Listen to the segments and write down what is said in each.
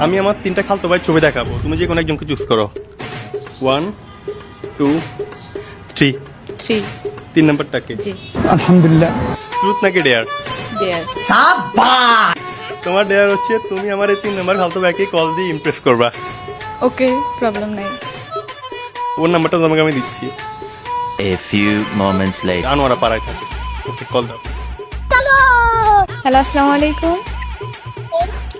আমি আমার তিনটা খালতো ভাই ছবি দেখাবো, তুমি যে কোনো একজনকে চুজ করো। 1 2 3। 3 তিন নাম্বারটাকে। জি আলহামদুলিল্লাহ। ট্রুথ নাকি ডেয়ার? দেয়ার তোমার ডেয়ার হচ্ছে তুমি আমার এই তিন নাম্বার খালতো ভাইকে কল দিয়ে ইমপ্রেস করবা। ওকে প্রবলেম নাই। ওর নাম্বারটা তোমাকে আমি দিচ্ছি। A few moments later. Anwara পাড়ায় থাকে। ওকে কল দাও। হ্যালো আসসালামু আলাইকুম।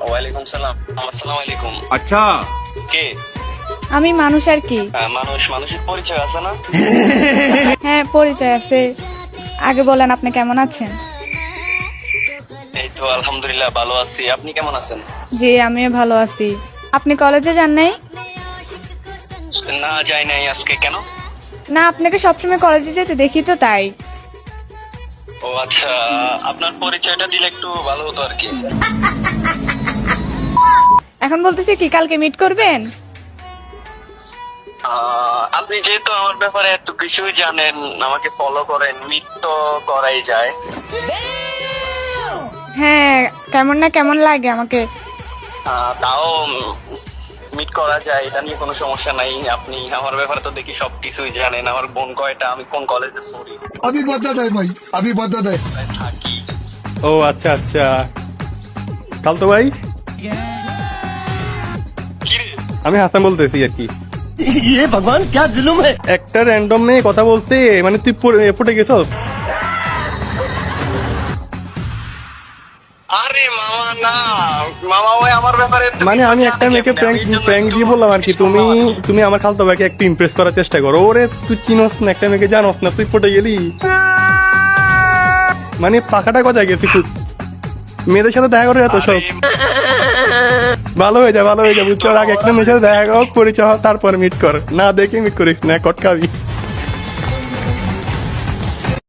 ওয়ালাইকুম সালাম। আসসালামু আলাইকুম। अच्छा কে? আমি মানুষ আর কি। মানুষের পরিচয় আছে না? হ্যাঁ পরিচয় আছে, আগে বলেন আপনি কেমন আছেন? এই তো আলহামদুলিল্লাহ ভালো আছি। আপনি কেমন আছেন? জি আমিও ভালো আছি। আপনি কলেজে যান নাই? না যাই নাই আজকে। কেন? না আপনাকে সবসময় কলেজে যেতে দেখি তো তাই। ও আচ্ছা, আপনার পরিচয়টা দিলে একটু ভালো হতো আর কি। এখন বলতেছি কি কালকে মিট করবেন? আপনি যেহেতু আমার ব্যাপারে এত কিছুই জানেন, আমাকে ফলো করেন, মিট তো করাই যায়। হ্যাঁ কেমন না কেমন লাগে আমাকে। তাও মিট করা যায়, এটা নিয়ে কোনো সমস্যা নাই। আপনি আমার ব্যাপারে তো দেখি সবকিছুই জানেন। আমার বোন কয়টা, আমি কোন কলেজে পড়ি, अभी बता दे भाई, अभी बता दे। কোথায় থাকি। ও আচ্ছা আচ্ছা, খালতো ভাই কিরে? আমি হাসান বলতেছি আর কি। ये भगवान क्या जुल्म है। একটা র্যান্ডম মেয়ে কথা বলতে মানে তুই পড়ে গেছস। আরে মামা না, মামা ওই আমার ব্যাপারে তো মানে কিছু আমি জানে একটা না। মেয়েকে আমি এই জন্য প্র্যাঙ্ক একটু দিয়ে বললাম আর কি, বেশি তুমি ভালো। তুমি আমার খালতো ভাইকে একটু ইমপ্রেস করার চেষ্টা করো। ওরে তুই চিনস না, একটা মেয়েকে জানোস না, তুই পটে গেলি। মানে পাখাটা কোথায় গেছি তুই? মেয়েদের সাথে দেখা করে এত সব আরে, ভালো হয়ে যায় বুঝছো। ওর আগে একটা মেয়ের সাথে দেখা হোক, পরিচয় হোক, তারপর মিট কর। না দেখে মিট করিস না, কটকাবি।